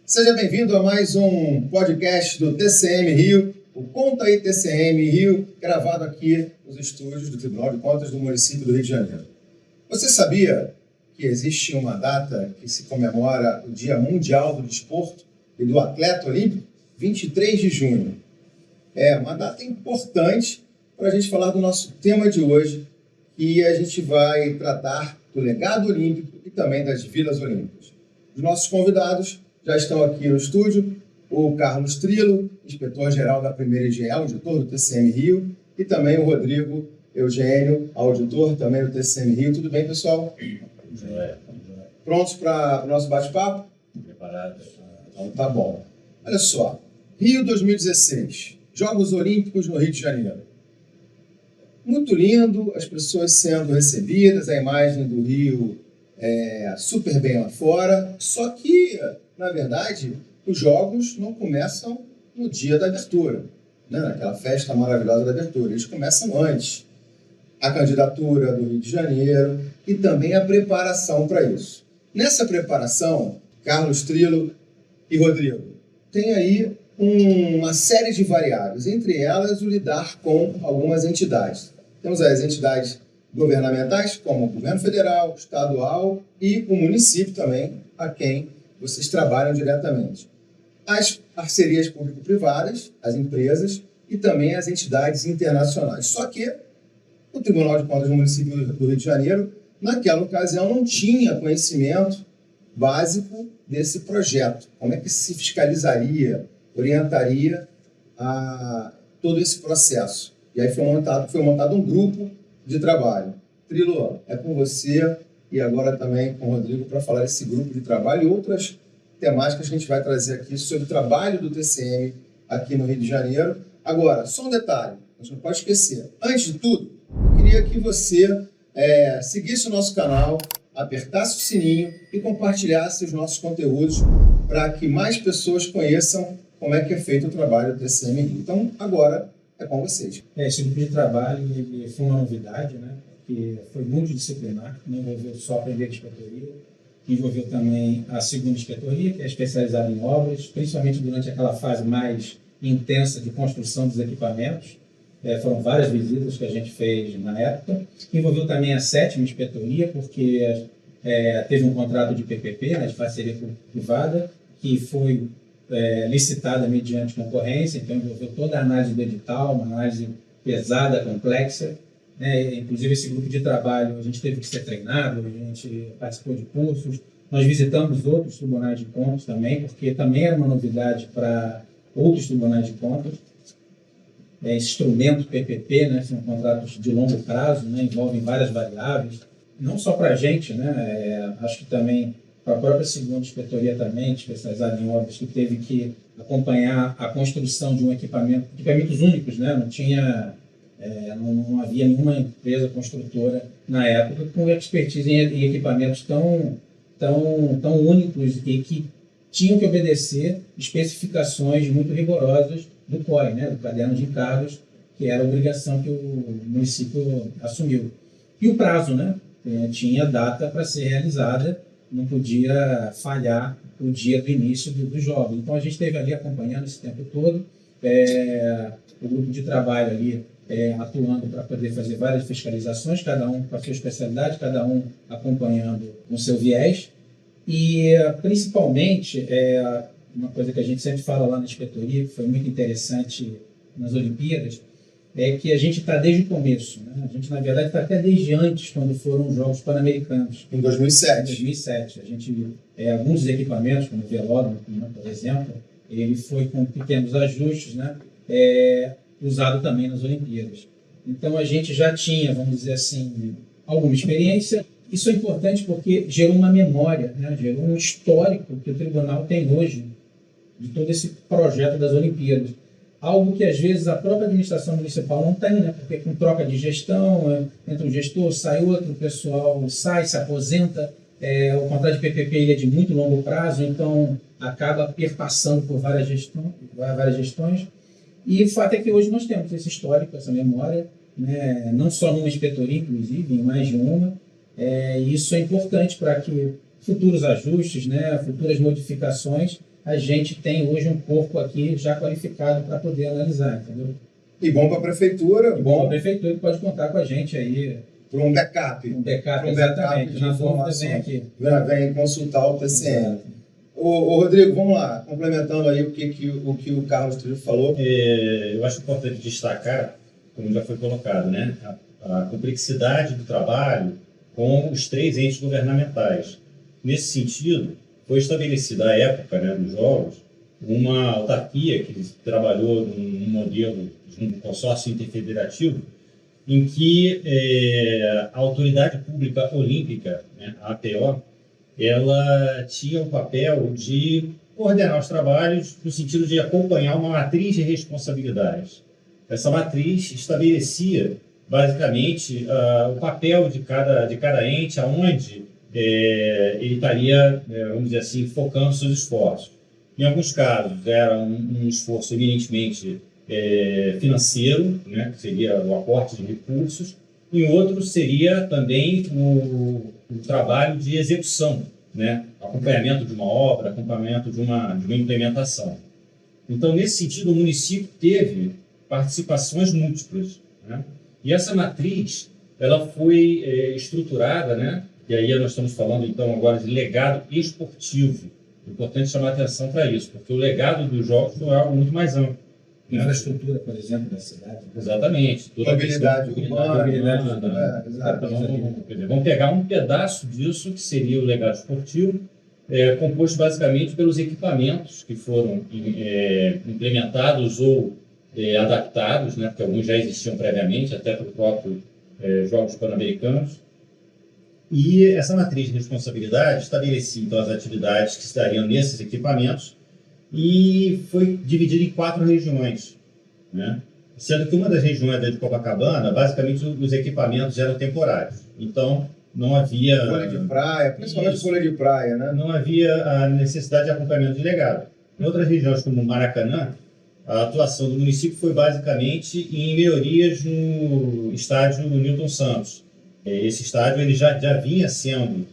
Seja bem-vindo a mais um podcast do TCM Rio, o Conta aí TCM Rio, gravado aqui nos estúdios do Tribunal de Contas do município do Rio de Janeiro. Você sabia que existe uma data que se comemora o Dia Mundial do Desporto e do Atleta Olímpico? 23 de junho. É uma data importante para a gente falar do nosso tema de hoje, e a gente vai tratar do legado olímpico e também das vilas olímpicas. Os nossos convidados já estão aqui no estúdio, o Carlos Trilo, inspetor-geral da Primeira IGE, auditor do TCM Rio, e também o Rodrigo Eugênio, auditor também do TCM Rio. Tudo bem, pessoal? Prontos para o nosso bate-papo? Preparados. Então tá bom. Olha só, Rio 2016, Jogos Olímpicos no Rio de Janeiro. Muito lindo, as pessoas sendo recebidas, a imagem do Rio super bem lá fora, só que, na verdade, os Jogos não começam no dia da abertura, né? Naquela festa maravilhosa da abertura, eles começam antes. A candidatura do Rio de Janeiro e também a preparação para isso. Nessa preparação, Carlos Trilo e Rodrigo, tem aí uma série de variáveis, entre elas o lidar com algumas entidades. Temos as entidades governamentais, como o governo federal, estadual e o município também, a quem vocês trabalham diretamente. As parcerias público-privadas, as empresas e também as entidades internacionais. Só que o Tribunal de Contas do município do Rio de Janeiro, naquela ocasião, não tinha conhecimento básico desse projeto. Como é que se fiscalizaria, orientaria todo esse processo? E aí foi montado um grupo de trabalho. Trilo, é com você e agora também com o Rodrigo para falar desse grupo de trabalho e outras temáticas que a gente vai trazer aqui sobre o trabalho do TCM aqui no Rio de Janeiro. Agora, só um detalhe, a gente não pode esquecer. Antes de tudo, eu queria que você seguisse o nosso canal, apertasse o sininho e compartilhasse os nossos conteúdos para que mais pessoas conheçam como é que é feito o trabalho do TCM Rio. Então, agora é com vocês. Esse grupo de trabalho ele foi uma novidade, né? Que foi multidisciplinar, não envolveu só a primeira inspetoria, envolveu também a segunda inspetoria, que é especializada em obras, principalmente durante aquela fase mais intensa de construção dos equipamentos. Foram várias visitas que a gente fez na época. Envolveu também a sétima inspetoria, porque teve um contrato de PPP, né, de parceria privada, que foi licitada mediante concorrência, então envolveu toda a análise do edital, uma análise pesada, complexa. Inclusive esse grupo de trabalho, a gente teve que ser treinado, a gente participou de cursos, nós visitamos outros tribunais de contas também, porque também era uma novidade para outros tribunais de contas. Esse instrumento PPP, né, são contratos de longo prazo, né, envolvem várias variáveis, não só para a gente, né, acho que também para a própria segunda inspetoria também, especializada em obras, que teve que acompanhar a construção de um equipamentos únicos, né, não havia nenhuma empresa construtora na época com expertise em equipamentos tão únicos e que tinham que obedecer especificações muito rigorosas do COE, né, do Caderno de Encargos, que era a obrigação que o município assumiu. E o prazo, né, tinha data para ser realizada, não podia falhar o dia do início dos jogos. Então a gente esteve ali acompanhando esse tempo todo, o grupo de trabalho ali atuando para poder fazer várias fiscalizações, cada um com a sua especialidade, cada um acompanhando o seu viés. E, principalmente, uma coisa que a gente sempre fala lá na inspetoria, que foi muito interessante nas Olimpíadas, é que a gente está desde o começo, né? A gente, na verdade, está até desde antes, quando foram os Jogos Pan-Americanos. Em 2007. Em 2007. A gente, alguns dos equipamentos, como o velódromo, né, por exemplo, ele foi com pequenos ajustes, né, usado também nas Olimpíadas. Então, a gente já tinha, vamos dizer assim, alguma experiência. Isso é importante porque gerou uma memória, né? Gerou um histórico que o tribunal tem hoje de todo esse projeto das Olimpíadas. Algo que, às vezes, a própria administração municipal não tem, né? Porque com troca de gestão, entra um gestor, sai outro, o pessoal sai, se aposenta, o contrato de PPP ele é de muito longo prazo, então acaba perpassando por várias gestões. E o fato é que hoje nós temos esse histórico, essa memória, né? Não só numa inspetoria, inclusive, em mais de uma. E isso é importante para que futuros ajustes, né, futuras modificações, a gente tem hoje um corpo aqui já qualificado para poder analisar, entendeu? E bom para a prefeitura. E bom para a prefeitura que pode contar com a gente aí. Para um backup. Um backup, exatamente. De informações. Vem aqui. Vem consultar o TCM. Ô, Rodrigo, vamos lá, complementando aí o que o Carlos Trilho falou. Eu acho importante destacar, como já foi colocado, né, a complexidade do trabalho com os 3 entes governamentais. Nesse sentido, foi estabelecida à época, né, dos jogos, uma autarquia que trabalhou num modelo de um consórcio interfederativo, em que a Autoridade Pública Olímpica, né, a APO, ela tinha o papel de coordenar os trabalhos no sentido de acompanhar uma matriz de responsabilidades. Essa matriz estabelecia, basicamente, o papel de cada ente, aonde ele estaria, vamos dizer assim, focando seus esforços. Em alguns casos, era um esforço eminentemente financeiro, né, que seria o aporte de recursos. Em outros, seria também o trabalho de execução, né, acompanhamento de uma obra, acompanhamento de uma implementação. Então, nesse sentido, o município teve participações múltiplas, né? E essa matriz, ela foi estruturada, né? E aí nós estamos falando, então, agora de legado esportivo. É importante chamar a atenção para isso, porque o legado dos jogos não é algo muito mais amplo. Infraestrutura, por exemplo, da cidade. Exatamente. Mobilidade urbana. Vamos pegar um pedaço disso, que seria o legado esportivo, composto basicamente pelos equipamentos que foram implementados ou adaptados, né, porque alguns já existiam previamente, até para os próprios Jogos Pan-Americanos. E essa matriz de responsabilidade estabelecia, então, as atividades que estariam nesses equipamentos, e foi dividido em 4 regiões, né? Sendo que uma das regiões de Copacabana, basicamente os equipamentos eram temporários. Então, não havia... Folha de praia, principalmente folha de praia, né? Não havia a necessidade de acompanhamento de legado. Em outras regiões, como Maracanã, a atuação do município foi basicamente em melhorias no estádio Newton Santos. Esse estádio ele já vinha sendo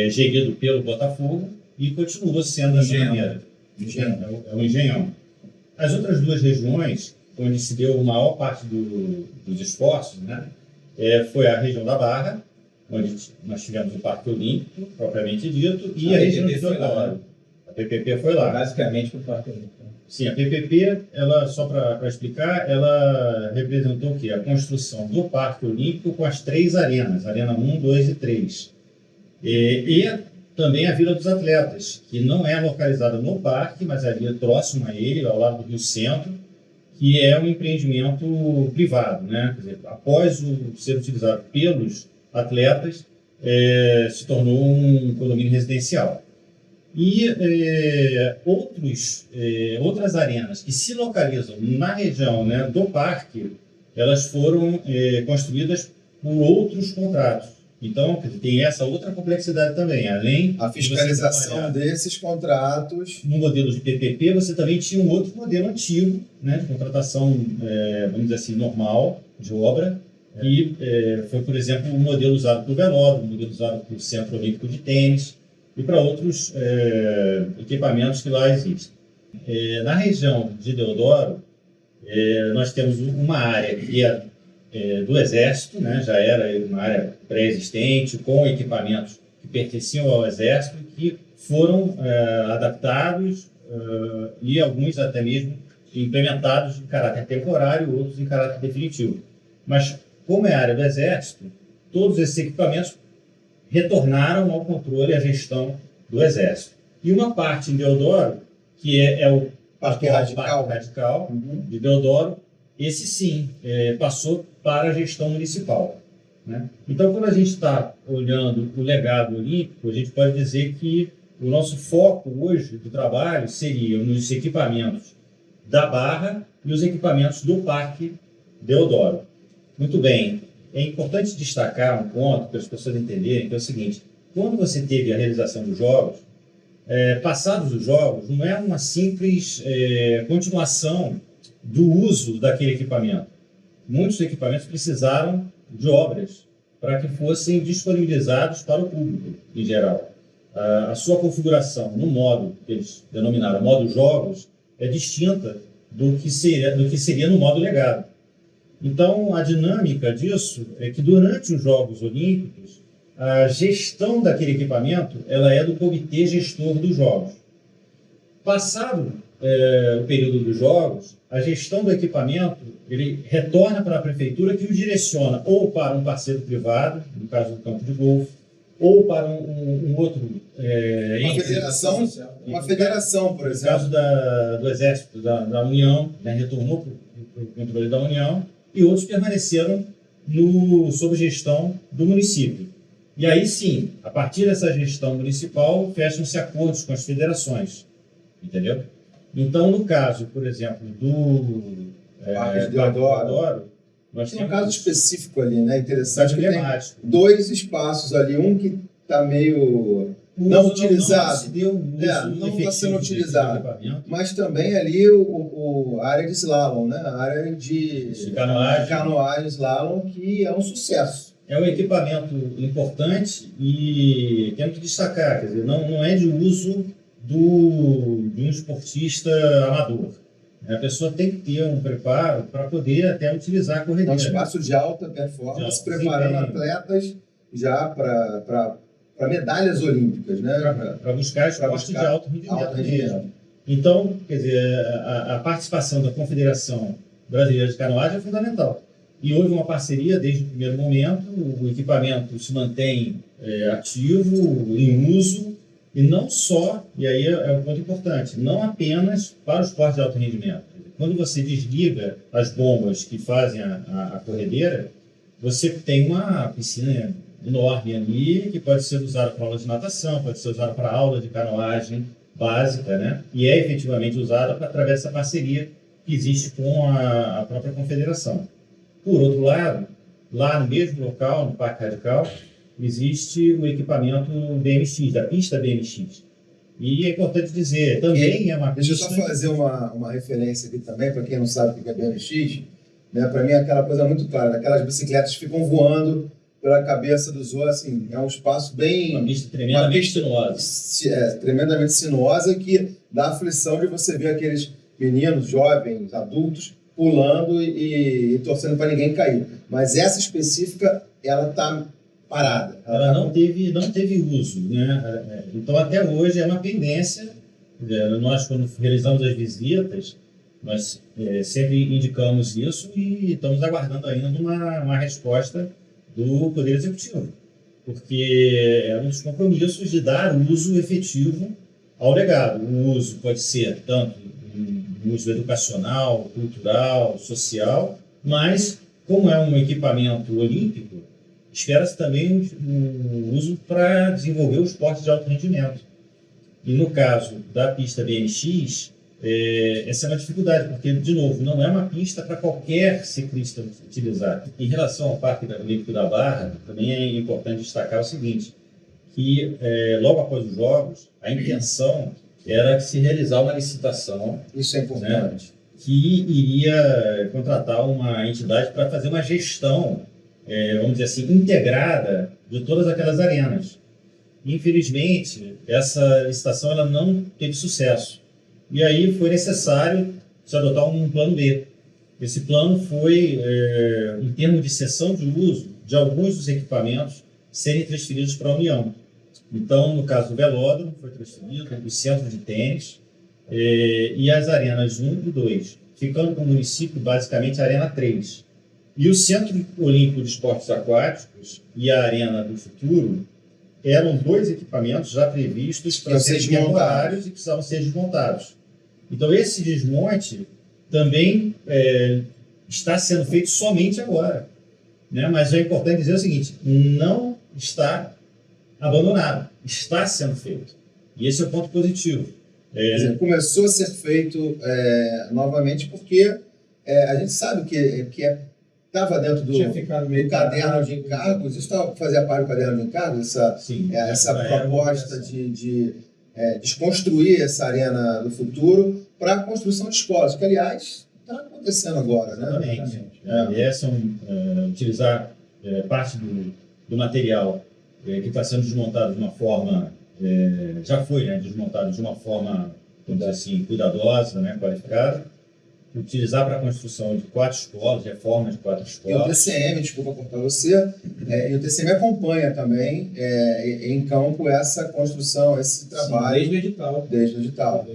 gerido pelo Botafogo e continuou sendo dessa maneira. É um engenhão. As outras 2 regiões, onde se deu a maior parte dos esforços, né, foi a região da Barra, onde nós tivemos o Parque Olímpico, propriamente dito, e a região de Deodoro. A PPP foi lá. Basicamente para o Parque Olímpico. Sim, a PPP, ela, só para explicar, ela representou o quê? A construção do Parque Olímpico com as 3 arenas, Arena 1, 2 e 3. E também a Vila dos Atletas, que não é localizada no parque, mas ali próximo a ele, ao lado do Rio Centro, que é um empreendimento privado, né? Quer dizer, após ser utilizado pelos atletas, se tornou um condomínio residencial. E outras arenas que se localizam na região, né, do parque, elas foram construídas por outros contratos. Então, tem essa outra complexidade também. Além a fiscalização desses contratos. No modelo de PPP, você também tinha um outro modelo antigo, né, de contratação, vamos dizer assim, normal, de obra, que foi, por exemplo, o modelo usado para o velódromo, o modelo usado para o Centro Olímpico de Tênis e para outros equipamentos que lá existem. Na região de Deodoro, nós temos uma área que é do Exército, né? Já era uma área pré-existente, com equipamentos que pertenciam ao Exército, que foram adaptados e alguns até mesmo implementados em caráter temporário, outros em caráter definitivo. Mas, como é área do Exército, todos esses equipamentos retornaram ao controle e à gestão do Exército. E uma parte em Deodoro, que é o Parque Radical de Deodoro, esse sim passou para a gestão municipal, né? Então, quando a gente está olhando o legado olímpico, a gente pode dizer que o nosso foco hoje do trabalho seria nos equipamentos da Barra e os equipamentos do Parque Deodoro. Muito bem, é importante destacar um ponto para as pessoas entenderem, que é o seguinte: quando você teve a realização dos jogos, passados os jogos, não é uma simples continuação do uso daquele equipamento. Muitos equipamentos precisaram de obras para que fossem disponibilizados para o público, em geral. a sua configuração no modo que eles denominaram modo jogos é distinta do que seria no modo legado. Então, a dinâmica disso é que durante os Jogos Olímpicos, a gestão daquele equipamento ela é do comitê gestor dos Jogos. Passado o período dos Jogos, a gestão do equipamento ele retorna para a prefeitura que o direciona ou para um parceiro privado, no caso do campo de golfe, ou para um outro uma federação, por no exemplo. caso do Exército, da União, né, retornou para o controle da União, e outros permaneceram sob gestão do município. E aí sim, a partir dessa gestão municipal, fecham-se acordos com as federações, entendeu? Então, no caso, por exemplo, do Parque de Deodoro, nós Tem um temos caso específico ali, né? Interessante que tem emblemático. 2 espaços ali, um que está meio não utilizado, não está sendo utilizado, mas também ali a área de slalom, né? A área de canoagem slalom, que é um sucesso. É um equipamento importante e temos que destacar, quer dizer, não é de uso de um esportista amador. A pessoa tem que ter um preparo para poder até utilizar a É um corredeira. espaço de alta performance, preparando atletas já para medalhas olímpicas, né? Para buscar esporte de alto rendimento mesmo. Então, quer dizer, a participação da Confederação Brasileira de Canoagem é fundamental. E houve uma parceria desde o primeiro momento, o equipamento se mantém ativo, em uso, e não só, e aí é um ponto importante, não apenas para o esporte de alto rendimento. Quando você desliga as bombas que fazem a corredeira, você tem uma piscina enorme ali, que pode ser usada para aula de natação, pode ser usada para aula de canoagem básica, né? E é efetivamente usada através dessa parceria que existe com a própria confederação. Por outro lado, lá no mesmo local, no Parque Radical, existe o equipamento BMX, da pista BMX. E é importante dizer, também é uma pista... Deixa eu só fazer uma referência aqui também, para quem não sabe o que é BMX. Né? Para mim é aquela coisa muito clara, aquelas bicicletas que ficam voando pela cabeça dos outros, assim, é um espaço bem... Uma pista tremendamente sinuosa. Tremendamente sinuosa, que dá aflição de você ver aqueles meninos, jovens, adultos, pulando e torcendo para ninguém cair. Mas essa específica, ela está parada. Ela não teve uso, né? Então, até hoje, é uma pendência. Nós, quando realizamos as visitas, nós sempre indicamos isso e estamos aguardando ainda uma resposta do Poder Executivo, porque é um dos compromissos de dar uso efetivo ao legado. O uso pode ser tanto um uso educacional, cultural, social, mas, como é um equipamento olímpico, espera-se também o uso para desenvolver o esporte de alto rendimento. E no caso da pista BMX, essa é uma dificuldade, porque, de novo, não é uma pista para qualquer ciclista utilizar. Em relação ao Parque Olímpico da Barra, também é importante destacar o seguinte, que logo após os Jogos, a intenção era se realizar uma licitação. Isso é importante. Né, que iria contratar uma entidade para fazer uma gestão, vamos dizer assim, integrada de todas aquelas arenas. Infelizmente, essa licitação ela não teve sucesso. E aí foi necessário se adotar um plano B. Esse plano foi, em termos de cessão de uso de alguns dos equipamentos, serem transferidos para a União. Então, no caso do velódromo, foi transferido, o centro de tênis e as arenas 1 e 2, ficando com o município, basicamente, a arena 3. E o Centro Olímpico de Esportes Aquáticos e a Arena do Futuro eram 2 equipamentos já previstos para serem temporários e precisavam ser desmontados. Então, esse desmonte também está sendo feito somente agora. Né? Mas é importante dizer o seguinte, não está abandonado, está sendo feito. E esse é o ponto positivo. Quer dizer, começou a ser feito novamente porque a gente sabe que estava dentro do caderno de encargos, isso fazia parte do caderno de encargos, essa proposta de desconstruir essa arena do futuro para a construção de escolas, que, aliás, está acontecendo agora. Exatamente. Utilizar parte do material que está sendo desmontado de uma forma já foi, né, desmontado de uma forma, vamos dizer assim, cuidadosa, né, qualificada, utilizar para a construção de 4 escolas, reforma de 4 E o escolas. TCM, desculpa cortar você, e o TCM acompanha também em campo essa construção, esse trabalho. Sim, desde o edital. Desde o edital.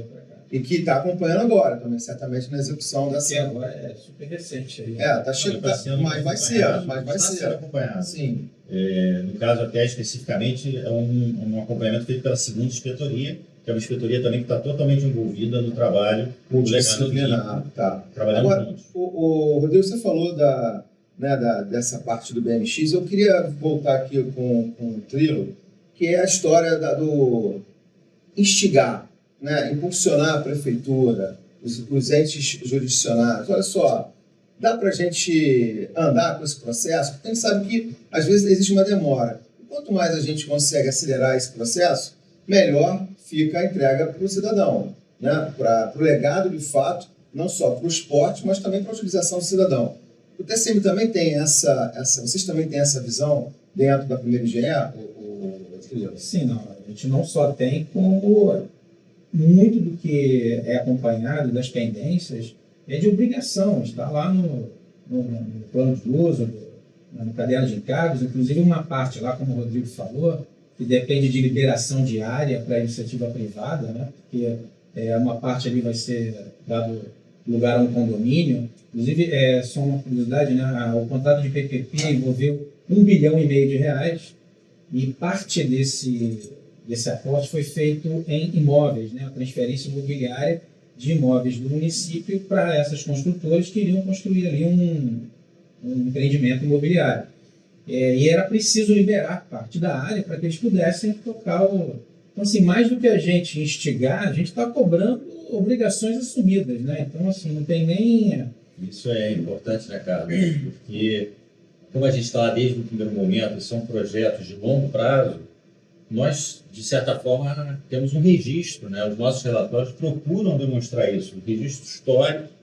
E que está acompanhando agora também, certamente, na execução dessa. Que agora é super recente. Aí. Tá chegando, mas vai ser. Está sendo acompanhado. Sim. No caso, até especificamente, é um acompanhamento feito pela segunda inspetoria, que é uma inspetoria também que está totalmente envolvida no trabalho Multidisciplinar. Tá. Trabalhando Agora, juntos. o Rodrigo, você falou dessa parte do BMX. Eu queria voltar aqui com o Trilo, que é a história do instigar, né, impulsionar a prefeitura, os entes jurisdicionários. Olha só, dá para a gente andar com esse processo, porque a gente sabe que, às vezes, existe uma demora. Quanto mais a gente consegue acelerar esse processo, melhor fica a entrega para o cidadão, né, para o legado de fato, não só para o esporte, mas também para a utilização do cidadão. O TCM também tem vocês também têm essa visão dentro da primeira IGE? Sim, não. A gente não só tem, como muito do que é acompanhado das pendências é de obrigação, está lá no plano de uso, no caderno de encargos, inclusive uma parte lá, como o Rodrigo falou, que depende de liberação de área para iniciativa privada, né? Porque uma parte ali vai ser dado lugar a um condomínio. Inclusive, só uma curiosidade, né? O contrato de PPP envolveu R$1,5 bilhão e parte desse aporte foi feito em imóveis, né? A transferência imobiliária de imóveis do município para essas construtoras que iriam construir ali um empreendimento imobiliário. E era preciso liberar parte da área para que eles pudessem tocar o... Então, assim, mais do que a gente instigar, a gente está cobrando obrigações assumidas, né? Então, assim, não tem nem... Isso é importante, né, Carlos? Porque, como a gente está lá desde o primeiro momento, são projetos de longo prazo, nós, de certa forma, temos um registro, né? Os nossos relatórios procuram demonstrar isso, um registro histórico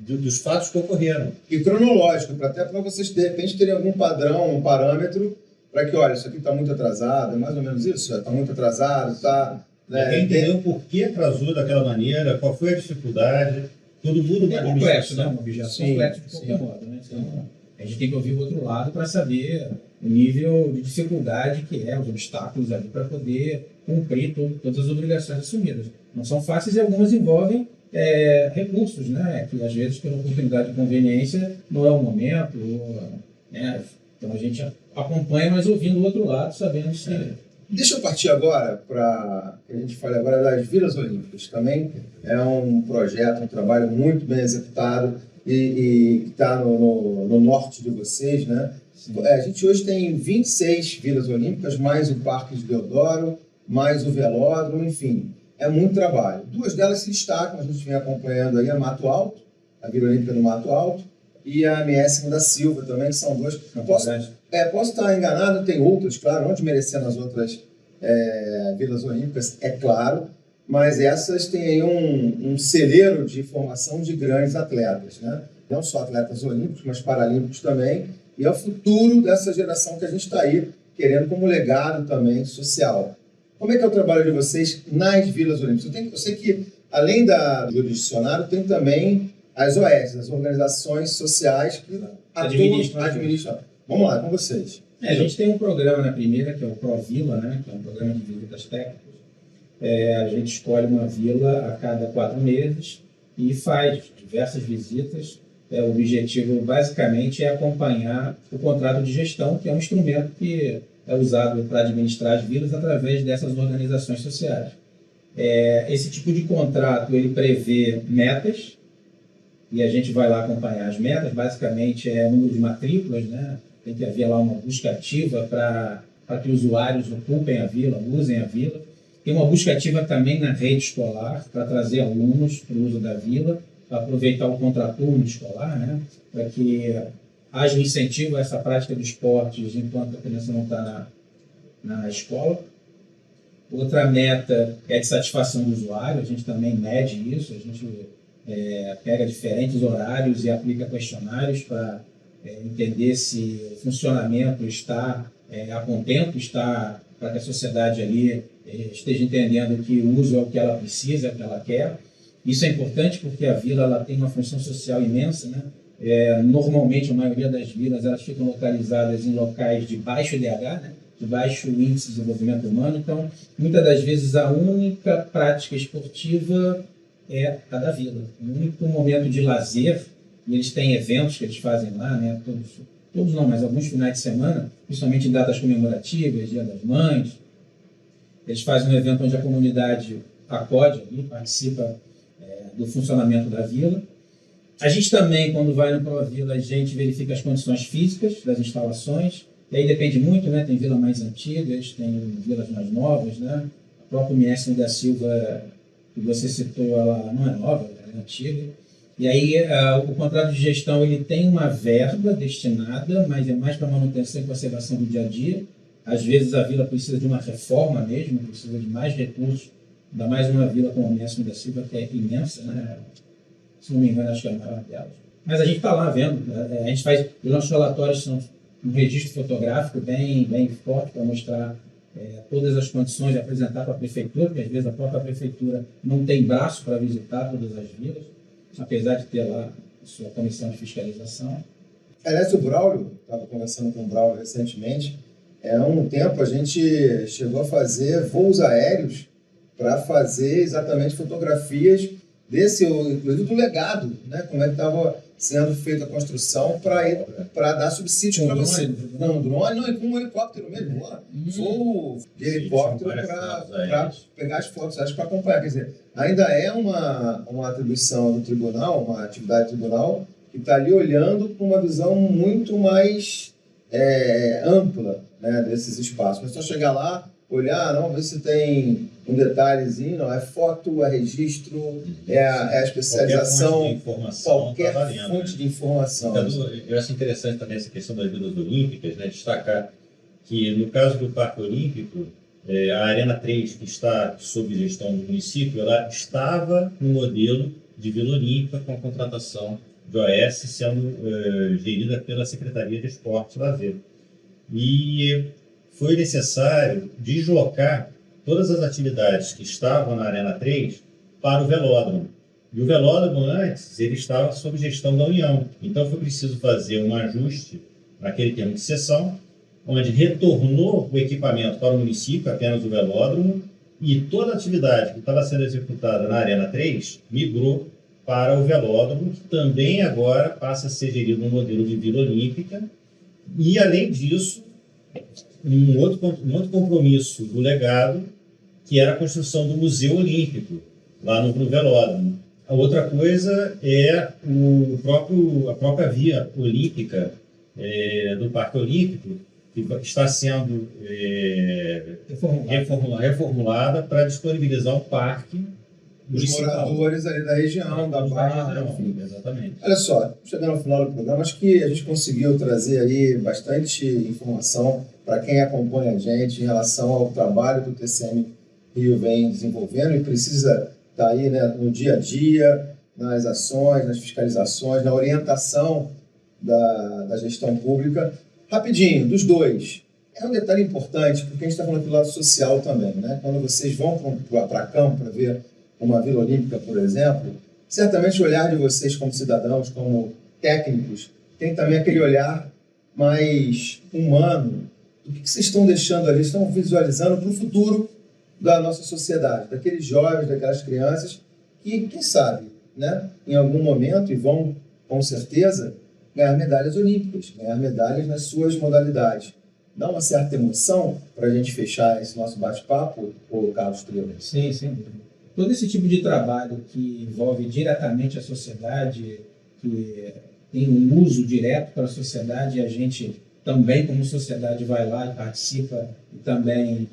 dos fatos que ocorreram. E cronológico, até para vocês, de repente, terem algum padrão, um parâmetro, para que, olha, isso aqui está muito atrasado, é mais ou menos isso? Está muito atrasado, está... Entendeu por que atrasou daquela maneira, qual foi a dificuldade, todo mundo... É complexo, né? Uma objeção complexa de qualquer modo, né? Então, a gente tem que ouvir o outro lado para saber o nível de dificuldade que os obstáculos ali para poder cumprir todas as obrigações assumidas. Não são fáceis e algumas envolvem recursos, né? Que às vezes, pela oportunidade de conveniência, não é o momento, né? Então a gente acompanha, mas ouvindo o outro lado, sabendo se... Deixa eu partir agora para que a gente fale agora das Vilas Olímpicas. Também é um projeto, um trabalho muito bem executado e que está no norte de vocês, né? A gente hoje tem 26 Vilas Olímpicas, mais o Parque de Deodoro, mais o Velódromo, enfim, é muito trabalho. 2 delas se destacam, a gente vem acompanhando aí a Mato Alto, a Vila Olímpica do Mato Alto, e a MS da Silva também, que são 2. Posso estar enganado, tem outras, claro, não desmerecendo as outras Vilas Olímpicas, é claro, mas essas têm aí um celeiro de formação de grandes atletas, né? Não só atletas olímpicos, mas paralímpicos também, e é o futuro dessa geração que a gente está aí querendo como legado também social. Como é que é o trabalho de vocês nas Vilas Olímpicas? Eu sei que, além do jurisdicionário, tem também as OS, as organizações sociais que administram. Vamos lá, com vocês. A gente tem um programa na primeira, que é o ProVila, né? Que é um programa de visitas técnicas. A gente escolhe uma vila a cada 4 meses e faz diversas visitas. O objetivo, basicamente, é acompanhar o contrato de gestão, que é um instrumento que é usado para administrar as vilas através dessas organizações sociais. Esse tipo de contrato, ele prevê metas, e a gente vai lá acompanhar as metas. Basicamente, é o número de matrículas, né? Tem que haver lá uma busca ativa para que usuários ocupem a vila, usem a vila. Tem uma busca ativa também na rede escolar, para trazer alunos para o uso da vila, para aproveitar o contraturno escolar, né? Para que haja incentivo a essa prática de esportes enquanto a criança não está na escola. Outra meta é de satisfação do usuário, a gente também mede isso, a gente pega diferentes horários e aplica questionários para entender se o funcionamento está a contento, está para que a sociedade ali esteja entendendo que o uso é o que ela precisa, é o que ela quer. Isso é importante porque a vila ela tem uma função social imensa, né? Normalmente, a maioria das vilas elas ficam localizadas em locais de baixo IDH, né? De baixo índice de desenvolvimento humano. Então, muitas das vezes, a única prática esportiva é a da vila. O único momento de lazer, e eles têm eventos que eles fazem lá, né? Todos não, mas alguns finais de semana, principalmente em datas comemorativas, Dia das Mães. Eles fazem um evento onde a comunidade acode ali, participa do funcionamento da vila. A gente também, quando vai no ProVila, a gente verifica as condições físicas das instalações. E aí depende muito, né? Tem vilas mais antigas, tem vilas mais novas, né? A própria MS da Silva, que você citou, ela não é nova, ela é antiga. E aí o contrato de gestão ele tem uma verba destinada, mas é mais para manutenção e conservação do dia a dia. Às vezes a vila precisa de uma reforma mesmo, precisa de mais recursos. Ainda mais uma vila como a MS da Silva, que é imensa, né? Se não me engano, acho que é a maior delas. Mas a gente está lá vendo, a gente faz, os nossos relatórios são um registro fotográfico bem forte para mostrar todas as condições de apresentar para a prefeitura, porque às vezes a própria prefeitura não tem braço para visitar todas as vilas, apesar de ter lá a sua comissão de fiscalização. Aliás, o Braulio, estava conversando com o Braulio recentemente, há um tempo a gente chegou a fazer voos aéreos para fazer exatamente fotografias desse, inclusive do legado, né? Como é que estava sendo feita a construção para dar subsídio para você. Não, drone, não, e com um helicóptero mesmo lá. Voo de helicóptero para pegar as fotos, acho, para acompanhar. Quer dizer, ainda é uma atribuição do tribunal, uma atividade do tribunal, que está ali olhando com uma visão muito mais ampla, né, desses espaços. Mas só chegar lá, olhar, não, ver se tem um detalhezinho, não, é foto, é registro, é a especialização, qualquer fonte de informação. Eu acho interessante também essa questão das vilas olímpicas, né, destacar que no caso do Parque Olímpico, a Arena 3, que está sob gestão do município, ela estava no modelo de Vila Olímpica com a contratação de OS sendo gerida pela Secretaria de Esporte e Lazer. E foi necessário deslocar todas as atividades que estavam na Arena 3 para o velódromo. E o velódromo, antes, ele estava sob gestão da União. Então, foi preciso fazer um ajuste naquele termo de cessão, onde retornou o equipamento para o município, apenas o velódromo, e toda a atividade que estava sendo executada na Arena 3 migrou para o velódromo, que também agora passa a ser gerido no modelo de Vila Olímpica. E, além disso, um outro compromisso do legado, que era a construção do Museu Olímpico, lá no velódromo. A outra coisa é a própria via olímpica do Parque Olímpico, que está sendo reformulada para disponibilizar um parque os moradores ali da região, da Barra. Exatamente. Olha só, chegando ao final do programa, acho que a gente conseguiu trazer aí bastante informação para quem acompanha a gente em relação ao trabalho que o TCM Rio vem desenvolvendo e precisa estar aí, né, no dia a dia, nas ações, nas fiscalizações, na orientação da gestão pública. Rapidinho, dos dois. É um detalhe importante, porque a gente está falando do lado social também, né? Quando vocês vão para campo para ver uma Vila Olímpica, por exemplo, certamente o olhar de vocês como cidadãos, como técnicos, tem também aquele olhar mais humano do que vocês estão deixando ali, estão visualizando para o futuro da nossa sociedade, daqueles jovens, daquelas crianças que, quem sabe, né, em algum momento, e vão, com certeza, ganhar medalhas olímpicas, ganhar medalhas nas suas modalidades. Dá uma certa emoção para a gente fechar esse nosso bate-papo, Carlos Trela? Sim, sem dúvida. Todo esse tipo de trabalho que envolve diretamente a sociedade, que tem um uso direto para a sociedade, e a gente também, como sociedade, vai lá e participa e também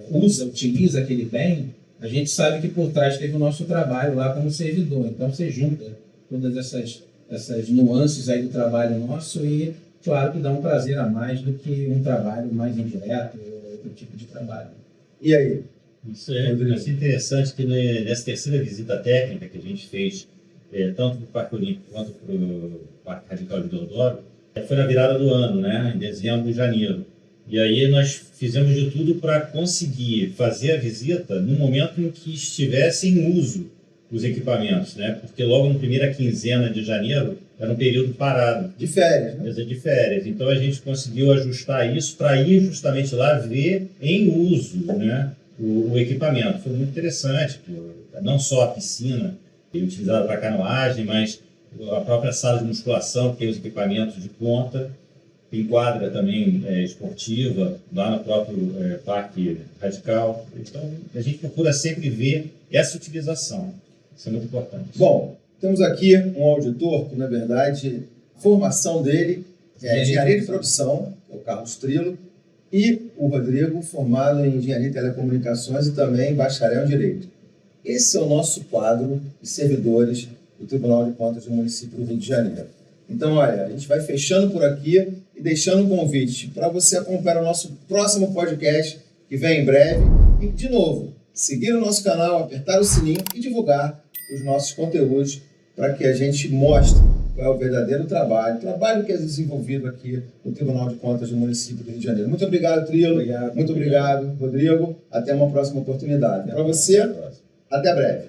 utiliza aquele bem, a gente sabe que por trás teve o nosso trabalho lá como servidor. Então, você junta todas essas nuances aí do trabalho nosso e, claro, que dá um prazer a mais do que um trabalho mais indireto ou outro tipo de trabalho. E aí? Isso é interessante que nessa terceira visita técnica que a gente fez, tanto para o Parque Olímpico quanto para o Parque Radical de Deodoro, foi na virada do ano, né, em dezembro e janeiro. E aí nós fizemos de tudo para conseguir fazer a visita no momento em que estivesse em uso os equipamentos, né? Porque logo na primeira quinzena de janeiro era um período parado. De férias, né? De férias. Então a gente conseguiu ajustar isso para ir justamente lá ver em uso, né, o equipamento. Foi muito interessante, não só a piscina utilizada para canoagem, mas a própria sala de musculação, que tem os equipamentos de ponta, tem quadra também esportiva, lá no próprio Parque Radical. Então a gente procura sempre ver essa utilização. Isso é muito importante. Bom, temos aqui um auditor que, na verdade, a formação dele é engenharia de produção, que é o Carlos Trilo, e o Rodrigo, formado em engenharia de telecomunicações e também bacharel em direito. Esse é o nosso quadro de servidores do Tribunal de Contas do município do Rio de Janeiro. Então, olha, a gente vai fechando por aqui e deixando um convite para você acompanhar o nosso próximo podcast, que vem em breve. E, de novo, seguir o nosso canal, apertar o sininho e divulgar os nossos conteúdos para que a gente mostre qual é o verdadeiro trabalho que é desenvolvido aqui no Tribunal de Contas do município do Rio de Janeiro. Muito obrigado, Trilo. Muito obrigado, Rodrigo. Até uma próxima oportunidade. Para você, até breve.